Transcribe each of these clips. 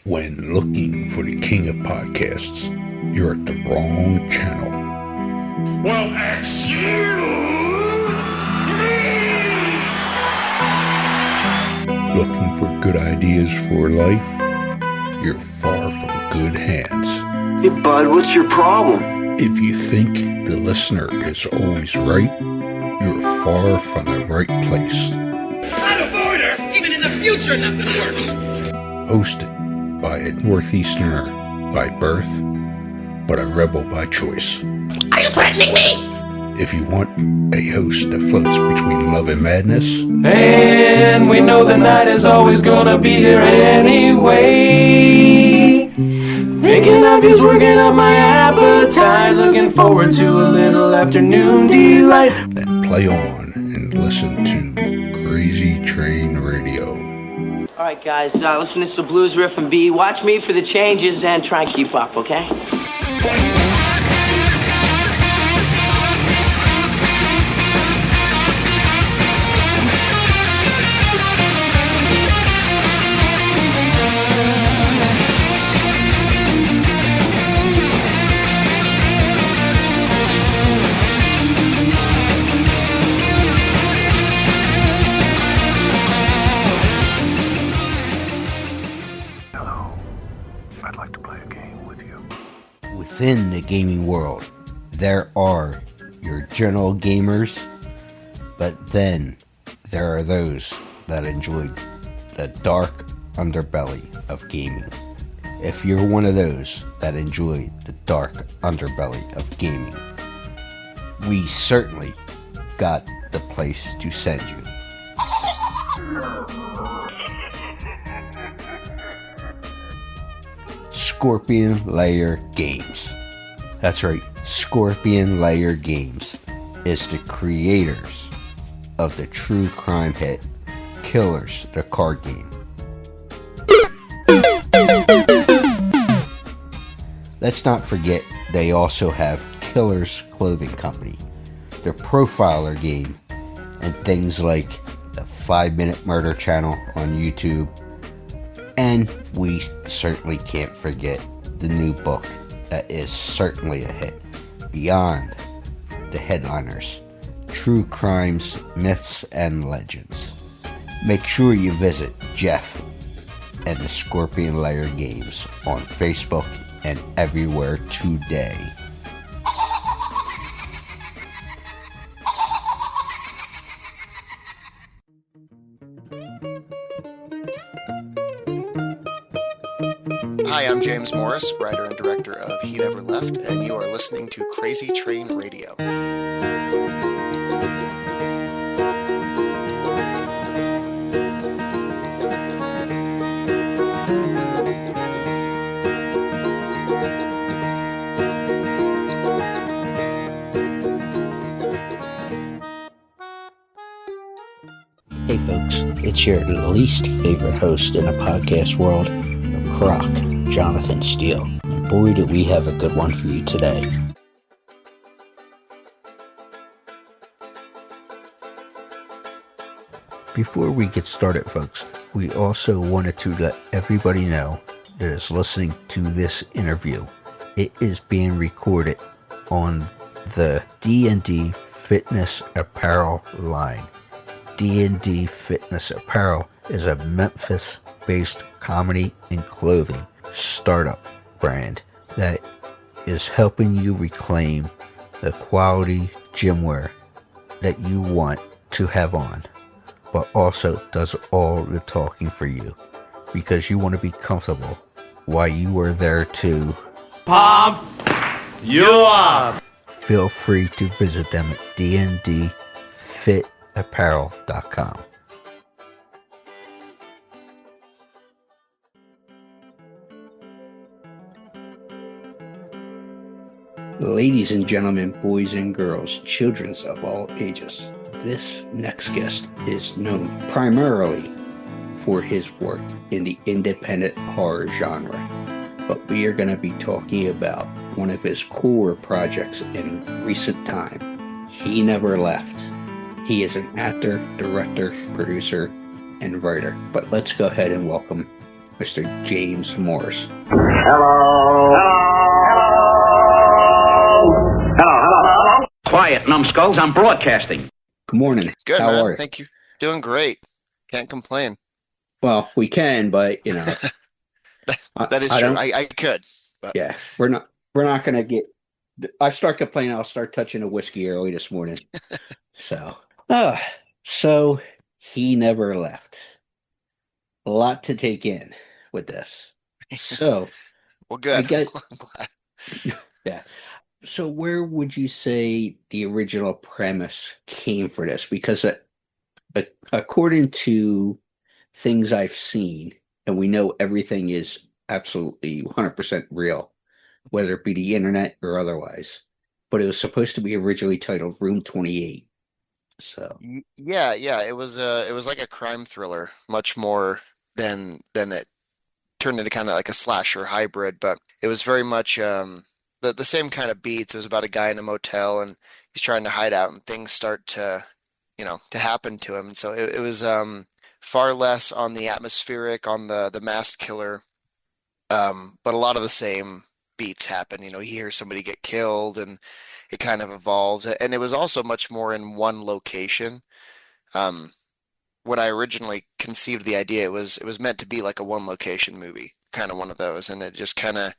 When looking for the king of podcasts, you're at the wrong channel. Well, excuse me! Looking for good ideas for life? You're far from good hands. Hey, bud, what's your problem? If you think the listener is always right, you're far from the right place. Out of order! Even in the future, nothing works! Hosted by a Northeasterner by birth, but a rebel by choice. Are you threatening me? If you want a host that floats between love and madness, and we know the night is always gonna be here anyway. Thinking of you's working up my appetite. Looking forward to a little afternoon delight. then play on and listen to Crazy Train Radio. All right, guys, listen to some blues riff and B. Watch me for the changes and try and keep up, okay? Within the gaming world, there are your general gamers, but then there are those that enjoy the dark underbelly of gaming. If you're one of those that enjoy the dark underbelly of gaming, we certainly got the place to send you. Scorpion Lair Games. That's right, Scorpion Lair Games is the creators of the true crime hit Killers, the card game. Let's not forget they also have Killers Clothing Company, their profiler game, and things like the 5-Minute Murder channel on YouTube. And we certainly can't forget the new book that is certainly a hit, Beyond the Headliners, True Crimes, Myths, and Legends. Make sure you visit Jeff and the Scorpion Lair Games on Facebook and everywhere today. Hi, I'm James Morris, writer and director of He Never Left, and you are listening to Crazy Train Radio. Hey folks, it's your least favorite host in the podcast world, Croc, Jonathan Steele. And boy, do we have a good one for you today. Before we get started, folks, we also wanted to let everybody know that is listening to this interview. It is being recorded on the D&D Fitness Apparel line. D&D Fitness Apparel is a Memphis-based comedy and clothing startup brand that is helping you reclaim the quality gym wear that you want to have on, but also does all the talking for you because you want to be comfortable while you are there to Pump you up! Feel free to visit them at dndfitapparel.com. Ladies and gentlemen, boys and girls, children of all ages, this next guest is known primarily for his work in the independent horror genre, but we are going to be talking about one of his cooler projects in recent time. He Never Left. He is an actor, director, producer, and writer. But let's go ahead and welcome Mr. James Morris. Quiet, numbskulls. I'm broadcasting. Good morning. Good, How man. are you? Thank you. Doing great. Can't complain. Well, we can, but That is I true. don't. I could, but Yeah, we're not gonna get. I start complaining. I'll start touching a whiskey early this morning. So, uh, so he never left. A lot to take in with this. So well, I good. get, I'm glad. yeah. So where would you say the original premise came for this? Because according to things I've seen, and we know everything is absolutely 100% real, whether it be the internet or otherwise. But it was supposed to be originally titled Room 28. So, Yeah. It was like a crime thriller, much more than it turned into kind of like a slasher hybrid, but it was very much the same kind of beats. It was about a guy in a motel and he's trying to hide out and things start to happen to him. And so it was far less on the atmospheric, on the masked killer, but a lot of the same beats happen. You hear somebody get killed and it kind of evolves. And it was also much more in one location. Um, when I originally conceived the idea, it was meant to be like a one location movie, kind of one of those, and it just kind of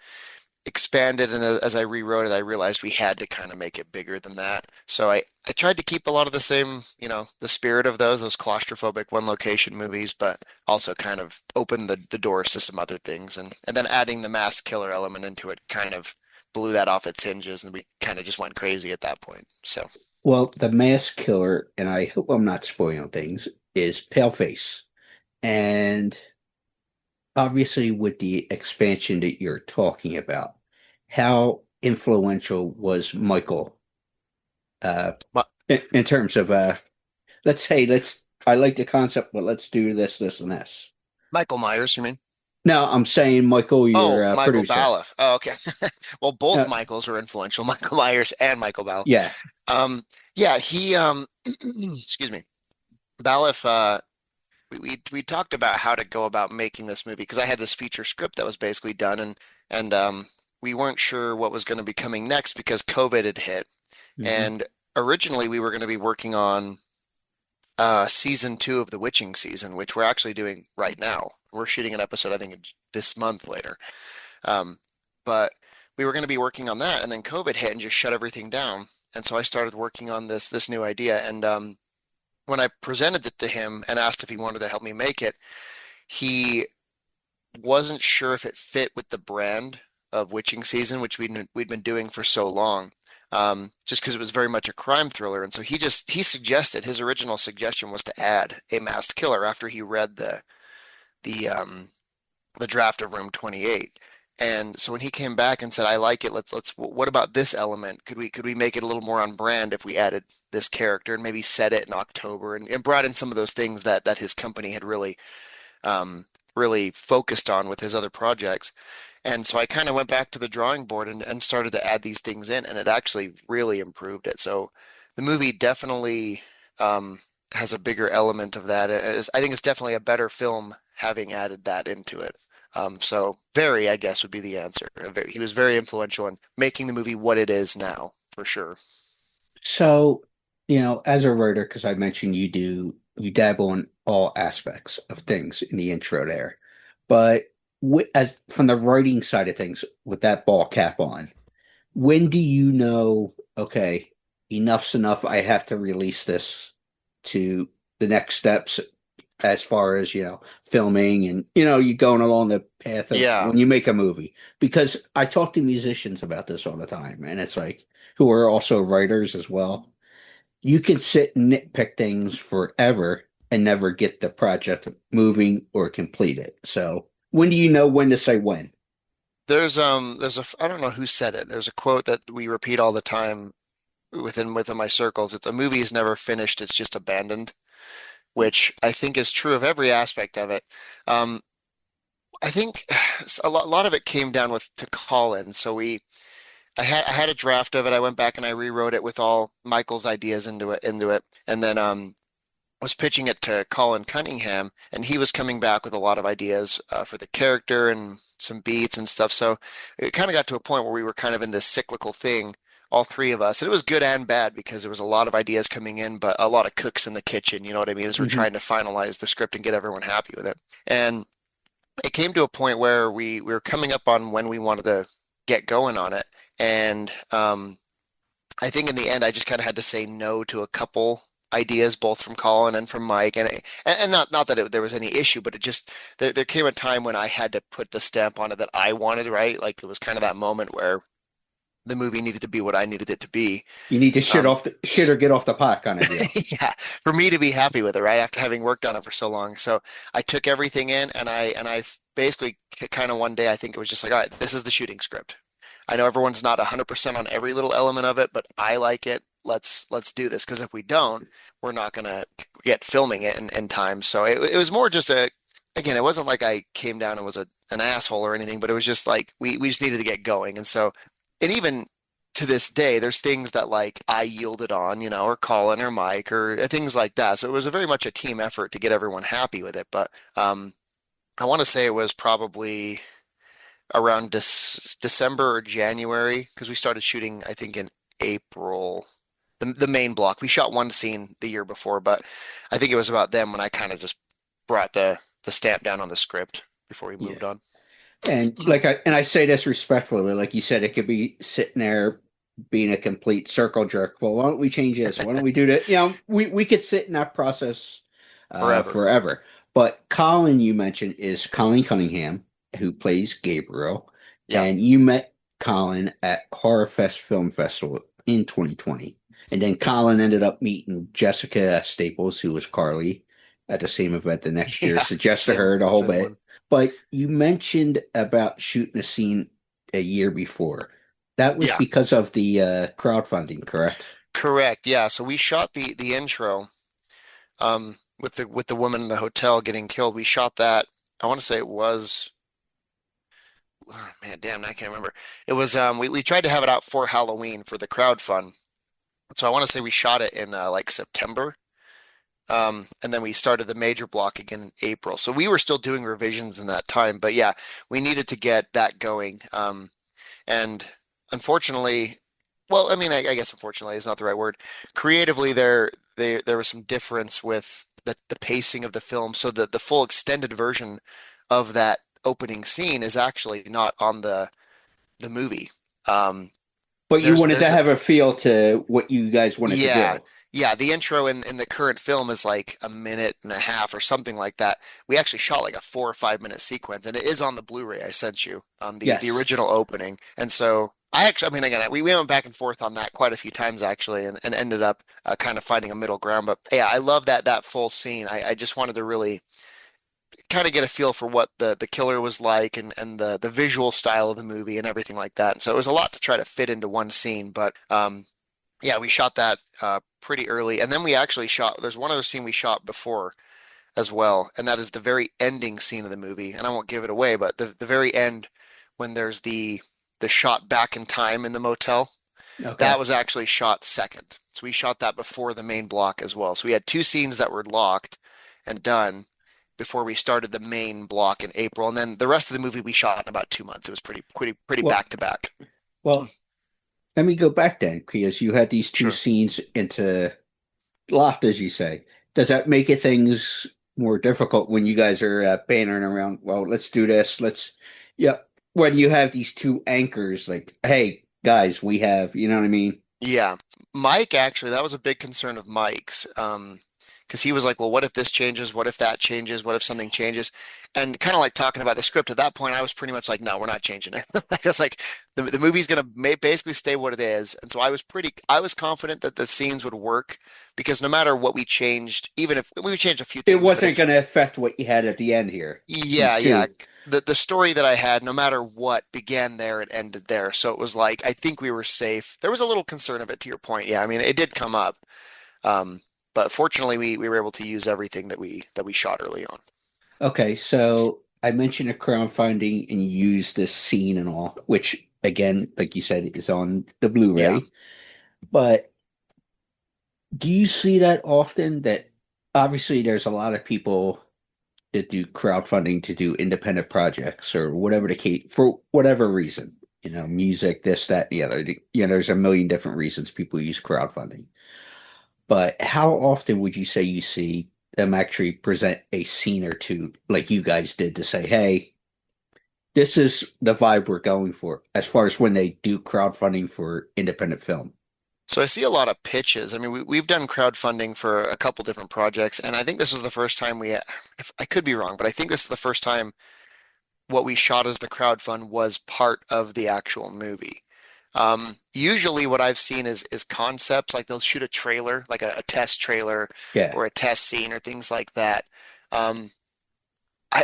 expanded. And as I rewrote it, I realized we had to kind of make it bigger than that. So I tried to keep a lot of the same, the spirit of those claustrophobic one location movies, but also kind of open the doors to some other things, and then adding the mass killer element into it kind of blew that off its hinges, and we kind of just went crazy at that point. So. well, the mass killer, and I hope I'm not spoiling things, is Paleface. And obviously, with the expansion that you're talking about, how influential was Michael in terms of let's say I like the concept, but let's do this, this, and this. Michael Myers, you mean? No, I'm saying Michael, your Oh, Michael producer. Baloff. Oh, okay. Well, both Uh, Michaels were influential, Michael Myers and Michael Baloff. yeah, Yeah, he excuse me. Baloff we talked about how to go about making this movie because I had this feature script that was basically done, and we weren't sure what was going to be coming next because COVID had hit. mhm. And originally we were going to be working on season 2 of The Witching season, which we're actually doing right now. We're shooting an episode, I think, this month later. Um, but we were going to be working on that, and then COVID hit and just shut everything down. And so I started working on this new idea. And when I presented it to him and asked if he wanted to help me make it, he wasn't sure if it fit with the brand of Witching Season, which we'd been doing for so long. Just because it was very much a crime thriller, and so he suggested his original suggestion was to add a masked killer after he read the um, the draft of Room 28. And so when he came back and said, "I like it. Let's. What about this element? Could we make it a little more on brand if we added this character and maybe set it in October and brought in some of those things that his company had um, really focused on with his other projects." And so I kind of went back to the drawing board and started to add these things in, and it actually really improved it. So the movie definitely has a bigger element of that. I think it's definitely a better film having added that into it. So very, I guess, would be the answer. He was very influential in making the movie what it is now, for sure. So, as a writer, because I mentioned you dabble in all aspects of things in the intro there, but as from the writing side of things, with that ball cap on, when do you know, okay, enough's enough, I have to release this to the next steps as far as, filming and, you going along the path of Yeah. when you make a movie? Because I talk to musicians about this all the time, and it's like, who are also writers as well. You can sit and nitpick things forever and never get the project moving or complete it. So when do you know when to say when? I don't know who said it. There's a quote that we repeat all the time within my circles. It's a movie is never finished, it's just abandoned, which I think is true of every aspect of it. Um, I think a lot of it came down with to Colin. So I had a draft of it. I went back and I rewrote it with all Michael's ideas into it, and then was pitching it to Colin Cunningham, and he was coming back with a lot of ideas for the character and some beats and stuff. So it kind of got to a point where we were kind of in this cyclical thing, all three of us. And it was good and bad because there was a lot of ideas coming in, but a lot of cooks in the kitchen, you know what I mean, as we're trying to finalize the script and get everyone happy with it. And it came to a point where we were coming up on when we wanted to get going on it. And I think in the end, I just kind of had to say no to a couple ideas, both from Colin and from Mike, and not that there was any issue, but it just there came a time when I had to put the stamp on it that I wanted, right? Like it was kind of that moment where the movie needed to be what I needed it to be. You need to shit or get off the pot kind of deal. Yeah, for me to be happy with it, right? After having worked on it for so long. So I took everything in and I basically kind of one day, I think it was just like, all right, this is the shooting script. I know everyone's not 100% on every little element of it, but I like it. Let's do this, because if we don't, we're not gonna get filming it in time. So it was more just again, it wasn't like I came down and was an asshole or anything, but it was just like we just needed to get going. And so, and even to this day, there's things that like I yielded on, you know, or Colin or Mike or things like that. So it was a very much a team effort to get everyone happy with it. But I want to say it was probably around December or January, because we started shooting, I think, in April. The main block. We shot one scene the year before, but I think it was about then when I kind of just brought the stamp down on the script before we moved on. And I say this respectfully, like you said, it could be sitting there being a complete circle jerk. Well, why don't we change this? Why don't we do that? You know, we could sit in that process forever. But Colin, you mentioned, is Colin Cunningham, who plays Gabriel. Yeah. And you met Colin at Horror Fest Film Festival in 2020. And then Colin ended up meeting Jessica Staples, who was Carly, at the same event the next year. Suggested her the whole bit. But you mentioned about shooting a scene a year before. That was because of the crowdfunding, correct? Correct. Yeah. So we shot the intro with the woman in the hotel getting killed. We shot that. I want to say it was. Oh, man, damn, I can't remember. It was we tried to have it out for Halloween for the crowdfund. So I want to say we shot it in like September. And then we started the major block again in April. So we were still doing revisions in that time. But yeah, we needed to get that going. And unfortunately, well, I mean, I guess unfortunately is not the right word. Creatively, there was some difference with the pacing of the film. So the full extended version of that opening scene is actually not on the movie. But you wanted to have a feel to what you guys wanted to do. Yeah, the intro in the current film is like a minute and a half or something like that. We actually shot like a 4 or 5 minute sequence, and it is on the Blu-ray I sent you, the original opening. And so I mean, again, we went back and forth on that quite a few times actually, and ended up kind of finding a middle ground. But yeah, I love that full scene. I just wanted to really kind of get a feel for what the killer was like and the visual style of the movie and everything like that. And so it was a lot to try to fit into one scene, but yeah, we shot that pretty early. And then we actually there's one other scene we shot before as well, and that is the very ending scene of the movie. And I won't give it away, but the very end, when there's the shot back in time in the motel, that was actually shot second. So we shot that before the main block as well. So we had 2 scenes that were locked and done before we started the main block in April, and then the rest of the movie we shot in about 2 months. It was pretty back to back. Well, let me go back then, because you had these 2 scenes into locked, as you say. Does that make it things more difficult when you guys are bantering around? Well, let's do this. When you have these 2 anchors, like, hey guys, we have, you know what I mean? Yeah, Mike, actually, that was a big concern of Mike's. Because he was like, well, what if this changes? What if that changes? What if something changes? And kind of like talking about the script at that point, I was pretty much like, no, we're not changing it. I was like, the movie's going to basically stay what it is. And so I was confident that the scenes would work, because no matter what we changed, even if we would change a few things, it wasn't going to affect what you had at the end here. Yeah. The story that I had, no matter what, began there and ended there. So it was like, I think we were safe. There was a little concern of it, to your point. Yeah, I mean, it did come up. But fortunately, we were able to use everything that we shot early on. Okay, so I mentioned a crowdfunding and you used this scene and all, which again, like you said, is on the Blu-ray. Yeah. But do you see that often, that obviously there's a lot of people that do crowdfunding to do independent projects or whatever the case for whatever reason. Music, this, that, the other. There's a million different reasons people use crowdfunding. But how often would you say you see them actually present a scene or two like you guys did to say, hey, this is the vibe we're going for as far as when they do crowdfunding for independent film? So I see a lot of pitches. I mean, we've done crowdfunding for a couple different projects, and I think this was the first time if I could be wrong, but I think this is the first time what we shot as the crowdfund was part of the actual movie. Usually what I've seen is concepts, like they'll shoot a trailer, like a test trailer Yeah. or a test scene or things like that. Um,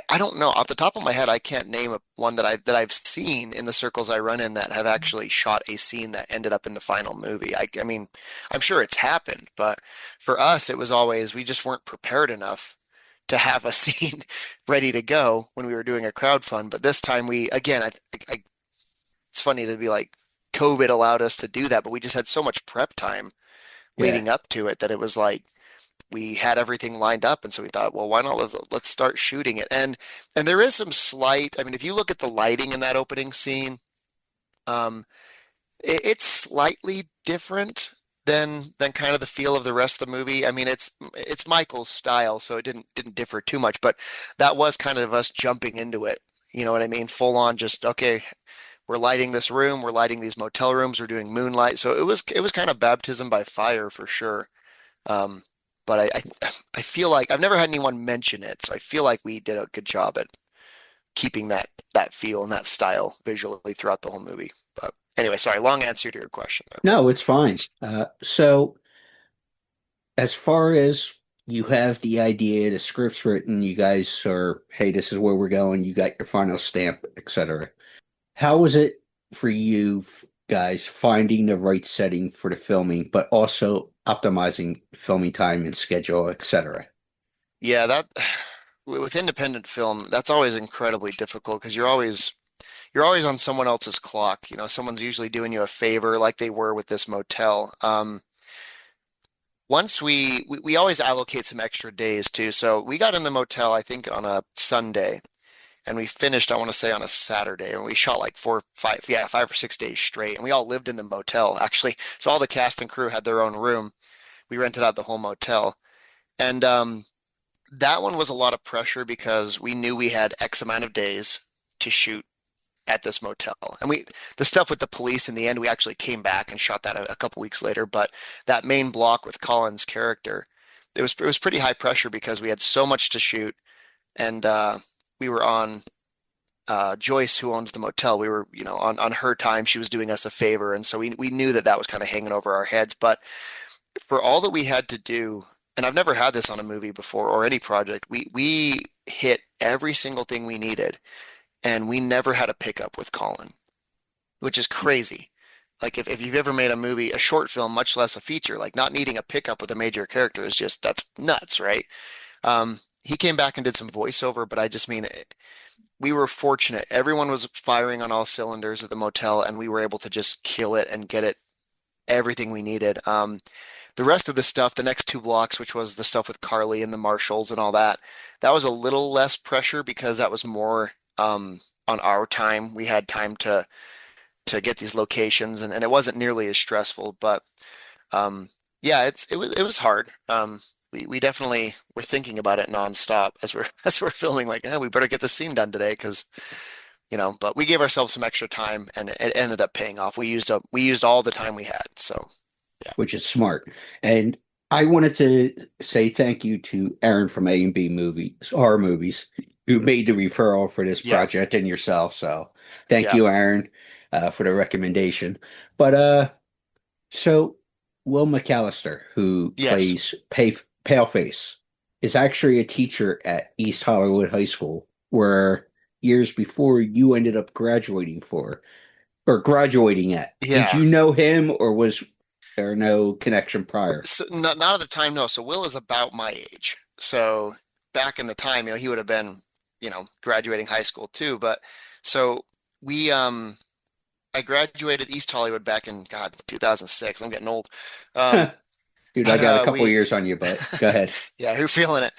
I don't know. Off the top of my head, I can't name one that I've seen in the circles I run in that have actually shot a scene that ended up in the final movie. I mean, I'm sure it's happened, but for us, it was always we just weren't prepared enough to have a scene ready to go when we were doing a crowdfund. But this time we again, it's funny to be like COVID allowed us to do that, but we just had so much prep time Yeah. leading up to it that it was like we had everything lined up, and so we thought, well, why not let's start shooting it. And there is some slight, I mean, if you look at the lighting in that opening scene, um, it's slightly different than kind of the feel of the rest of the movie. I mean, it's Michael's style, so it didn't differ too much, but that was kind of us jumping into it. You know what I mean? Full on, just okay. We're lighting this room. We're lighting these motel rooms. We're doing moonlight. So it was kind of baptism by fire for sure. Um, but I feel like I've never had anyone mention it, so I feel like we did a good job at keeping that feel and that style visually throughout the whole movie. But anyway, sorry, long answer to your question though. No, it's fine. So as far as you have the idea, the script's written, you guys are, hey, this is where we're going, you got your final stamp, etc. How was it for you guys finding the right setting for the filming, but also optimizing filming time and schedule, etc.? Yeah, that with independent film, that's always incredibly difficult because you're always on someone else's clock. You know, someone's usually doing you a favor like they were with this motel. Once we always allocate some extra days too. So we got in the motel, I think, on a Sunday, and we finished, I want to say, on a Saturday, and we shot like 4, 5, yeah, 5 or 6 days straight, and we all lived in the motel actually. So all the cast and crew had their own room. We rented out the whole motel, and that one was a lot of pressure because we knew we had X amount of days to shoot at this motel. And the stuff with the police in the end, we actually came back and shot that a couple weeks later. But that main block with Colin's character, it was pretty high pressure because we had so much to shoot, and we were on Joyce, who owns the motel. We were, on her time. She was doing us a favor, and so we knew that was kind of hanging over our heads. But for all that we had to do, and I've never had this on a movie before or any project, we hit every single thing we needed, and we never had a pickup with Colin, which is crazy. Like if you've ever made a movie, a short film, much less a feature, like not needing a pickup with a major character is just that's nuts, right? He came back and did some voiceover, but I just mean we were fortunate. Everyone was firing on all cylinders at the motel, and we were able to just kill it and get it everything we needed. The rest of the stuff, the next 2 blocks, which was the stuff with Carly and the marshals and all that, that was a little less pressure because that was more on our time. We had time to get these locations, and it wasn't nearly as stressful. But yeah, it was hard. We definitely were thinking about it nonstop as we're as we're filming. Like, we better get this scene done today because But we gave ourselves some extra time, and it ended up paying off. We used all the time we had. So yeah, Which is smart. And I wanted to say thank you to Aaron from A and B Movies, Horror Movies, who made the referral for this yeah, project, and yourself. So thank yeah, you, Aaron, for the recommendation. But so Will McAllister, who yes, plays Paleface, is actually a teacher at East Hollywood High School, where years before you ended up graduating for or graduating at. Did yeah. you know him, or was there no connection prior? So not at the time, no. So Will is about my age. So back in the time, he would have been, graduating high school too. But so we I graduated East Hollywood back in God 2006. I'm getting old. Um, Dude, I got a couple we years on you, but go ahead. yeah, you're feeling it.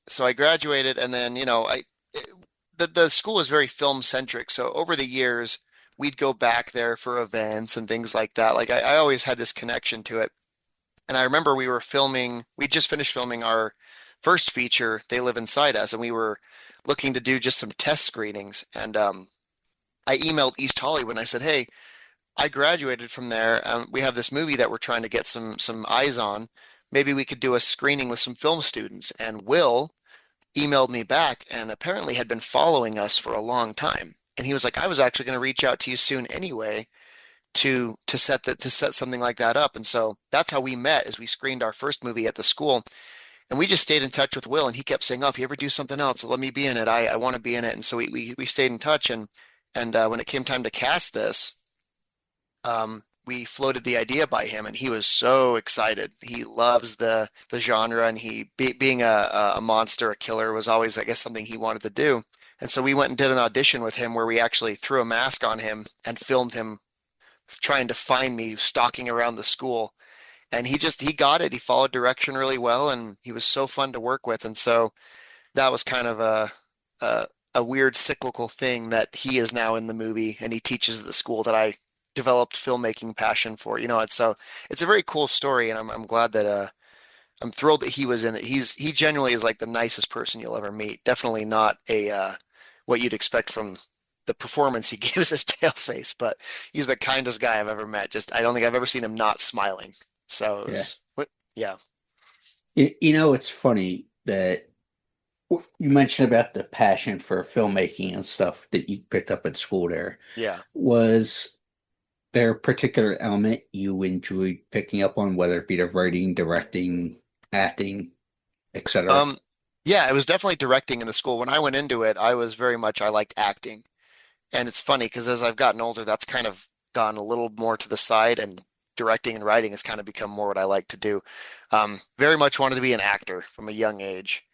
So I graduated, and then the school is very film centric. So over the years, we'd go back there for events and things like that. Like I always had this connection to it. And I remember we just finished filming our first feature, They Live Inside Us, and we were looking to do just some test screenings. And I emailed East Hollywood and I said, hey, I graduated from there. We have this movie that we're trying to get some eyes on. Maybe we could do a screening with some film students. And Will emailed me back and apparently had been following us for a long time. And he was like, I was actually going to reach out to you soon anyway to set something like that up. And so that's how we met, as we screened our first movie at the school. And we just stayed in touch with Will, and he kept saying, "Oh, if you ever do something else, let me be in it. I want to be in it." And so we stayed in touch. And when it came time to cast this, we floated the idea by him, and he was so excited. He loves the genre, and being a monster, a killer, was always, I guess, something he wanted to do. And so we went and did an audition with him where we actually threw a mask on him and filmed him trying to find me stalking around the school. And he got it. He followed direction really well, and he was so fun to work with. And so that was kind of a weird cyclical thing that he is now in the movie, and he teaches at the school that I developed filmmaking passion for. It's a very cool story, and I'm glad that I'm thrilled that he was in it. He genuinely is like the nicest person you'll ever meet. Definitely not a what you'd expect from the performance he gives as Paleface, but he's the kindest guy I've ever met. Just I don't think I've ever seen him not smiling. So it was, yeah. It's funny that you mentioned about the passion for filmmaking and stuff that you picked up at school there. Yeah. Was there a particular element you enjoyed picking up on, whether it be the writing, directing, acting, etc.? Yeah, it was definitely directing in the school. When I went into it, I liked acting. And it's funny because as I've gotten older, that's kind of gone a little more to the side, and directing and writing has kind of become more what I like to do. Very much wanted to be an actor from a young age,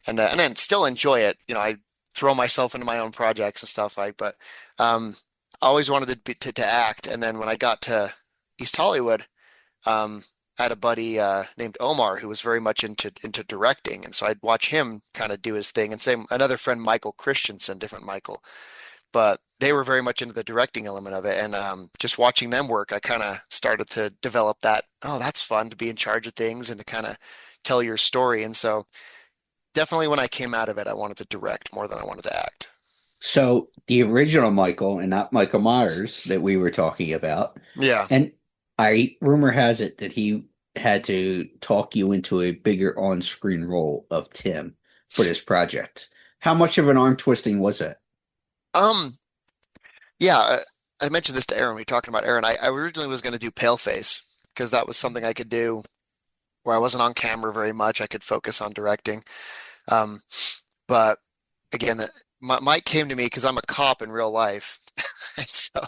and then still enjoy it. I throw myself into my own projects and stuff but I always wanted to act. And then when I got to East Hollywood, I had a buddy named Omar who was very much into directing, and so I'd watch him kind of do his thing. And same another friend, Michael Christensen, different Michael, but they were very much into the directing element of it. And just watching them work, I kind of started to develop that, oh, that's fun to be in charge of things and to kind of tell your story. And so definitely when I came out of it, I wanted to direct more than I wanted to act. So the original Michael, and not Michael Myers that we were talking about. Yeah. And rumor has it that he had to talk you into a bigger on-screen role of Tim for this project. How much of an arm twisting was it? Yeah, I mentioned this to Aaron. We were talking about Aaron. I originally was going to do Paleface because that was something I could do where I wasn't on camera very much. I could focus on directing. Um, but again, Mike came to me because I'm a cop in real life. And so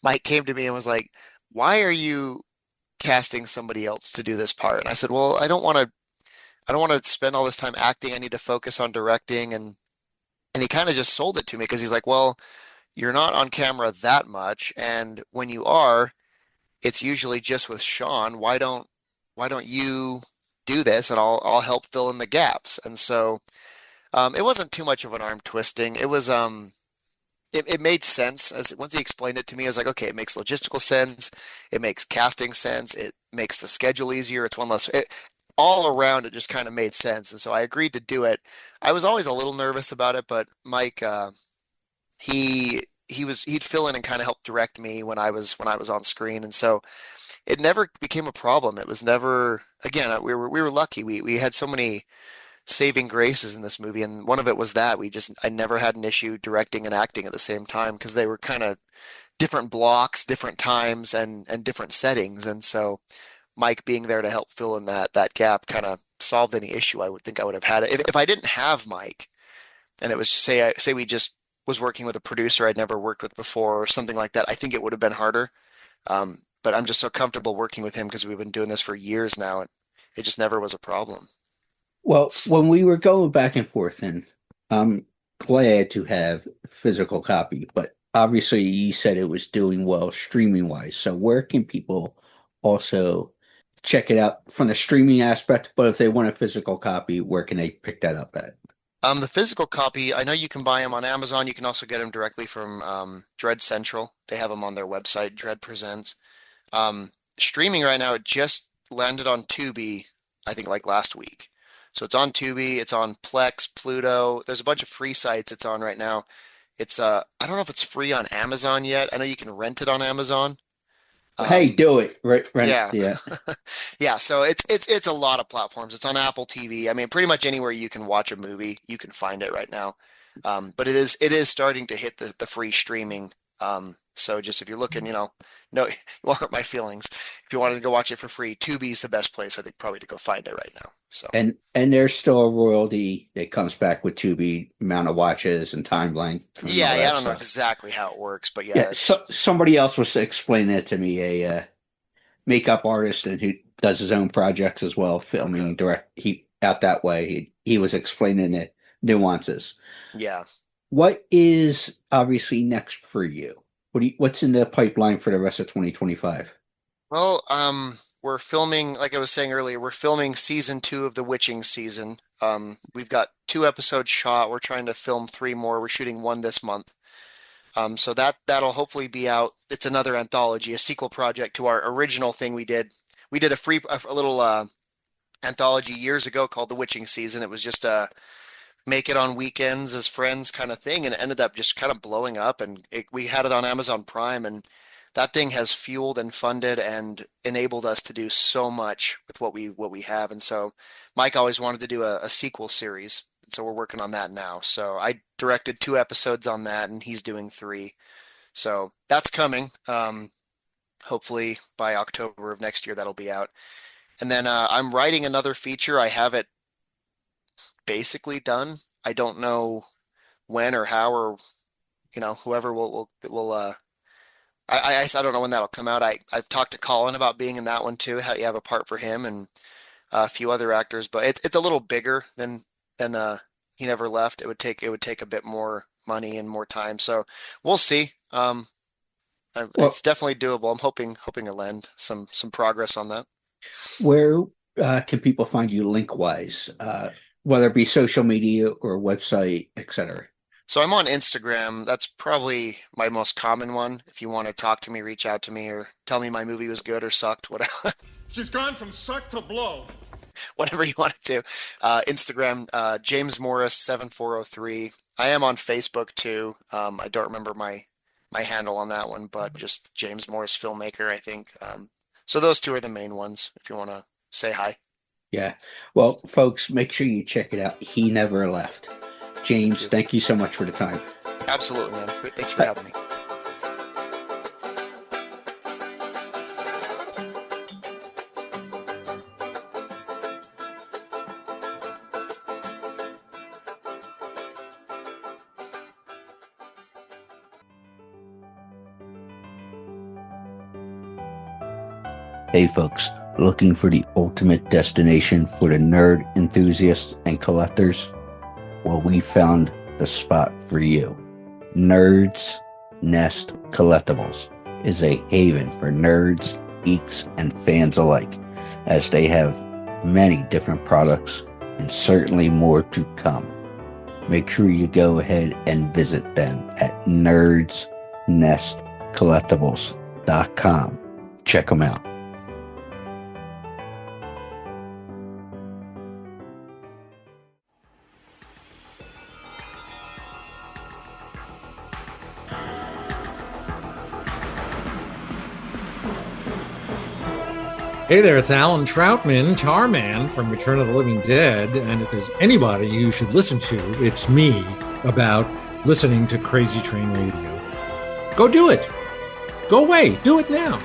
Mike came to me and was like, "Why are you casting somebody else to do this part?" And I said, "Well, I don't want to spend all this time acting. I need to focus on directing." And he kind of just sold it to me because he's like, "Well, you're not on camera that much, and when you are, it's usually just with Sean. Why don't you do this, and I'll help fill in the gaps." And so it wasn't too much of an arm twisting. It made sense as once he explained it to me. I was like, okay, it makes logistical sense. It makes casting sense. It makes the schedule easier. It's one less. All around, it just kind of made sense, and so I agreed to do it. I was always a little nervous about it, but Mike, he'd fill in and kind of help direct me when I was on screen, and so it never became a problem. It was never, again, we were lucky. We had so many saving graces in this movie, and one of it was that I never had an issue directing and acting at the same time because they were kind of different blocks, different times, and different settings. And so Mike being there to help fill in that gap kind of solved any issue I would think I would have had. If I didn't have Mike, and it was say we just was working with a producer I'd never worked with before or something like that, I think it would have been harder. But I'm just so comfortable working with him because we've been doing this for years now, and it just never was a problem. Well, when we were going back and forth, and I'm glad to have physical copy, but obviously you said it was doing well streaming wise. So where can people also check it out from the streaming aspect, but if they want a physical copy, where can they pick that up at? The physical copy, I know you can buy them on Amazon. You can also get them directly from Dread Central. They have them on their website, Dread Presents. Streaming right now, it just landed on Tubi, I think like last week. So it's on Tubi, it's on Plex, Pluto. There's a bunch of free sites it's on right now. It's I don't know if it's free on Amazon yet. I know you can rent it on Amazon. Hey, do it. Right. Yeah. Yeah. Yeah, so it's a lot of platforms. It's on Apple TV. I mean, pretty much anywhere you can watch a movie, you can find it right now. But it is starting to hit the free streaming. So just if you're looking, no, you won't hurt my feelings. If you wanted to go watch it for free, Tubi's the best place, I think, probably to go find it right now. So And there's still a royalty that comes back with Tubi, amount of watches and timeline. yeah, I don't know exactly how it works, but Yeah, so somebody else was explaining it to me, a makeup artist and who does his own projects as well, filming direct. He out that way. He was explaining the nuances. yeah. What is obviously next for you? What's in the pipeline for the rest of 2025? Well, we're filming, like I was saying earlier, we're filming season 2 of the Witching season. We've got 2 episodes shot. We're trying to film 3 more. We're shooting 1 this month. So that'll hopefully be out. It's another anthology, a sequel project to our original thing we did. We did a little anthology years ago called The Witching Season. It was just a make it on weekends as friends kind of thing, and it ended up just kind of blowing up. And we had it on Amazon Prime, and that thing has fueled and funded and enabled us to do so much with what we have. And so Mike always wanted to do a sequel series. So we're working on that now. So I directed 2 episodes on that, and he's doing 3. So that's coming. Hopefully by October of next year, that'll be out. And then I'm writing another feature. I have it basically done. I don't know when or how, or whoever will I don't know when that'll come out. I've talked to Colin about being in that one too. How you have a part for him and a few other actors, but it's a little bigger than He Never Left. It would take a bit more money and more time. So we'll see. It's definitely doable. I'm hoping to land some progress on that. Where can people find you link wise, whether it be social media or website, etc.? So I'm on Instagram. That's probably my most common one. If you want to talk to me, reach out to me, or tell me my movie was good or sucked, whatever. She's gone from suck to blow. Whatever you want to do. Instagram, James Morris 7403. I am on Facebook too. I don't remember my handle on that one, but just James Morris Filmmaker, I think. So those 2 are the main ones if you want to say hi. Yeah. Well, folks, make sure you check it out. He Never Left. James, thank you so much for the time. Absolutely, man. Thank you for having me. Hey folks, looking for the ultimate destination for the nerd enthusiasts and collectors? Well, we found the spot for you. Nerds Nest Collectibles is a haven for nerds, geeks, and fans alike, as they have many different products and certainly more to come. Make sure you go ahead and visit them at nerdsnestcollectibles.com. Check them out. Hey there, it's Alan Troutman, Tarman from Return of the Living Dead, and if there's anybody you should listen to, it's me, about listening to Crazy Train Radio. Go do it. Go away. Do it now.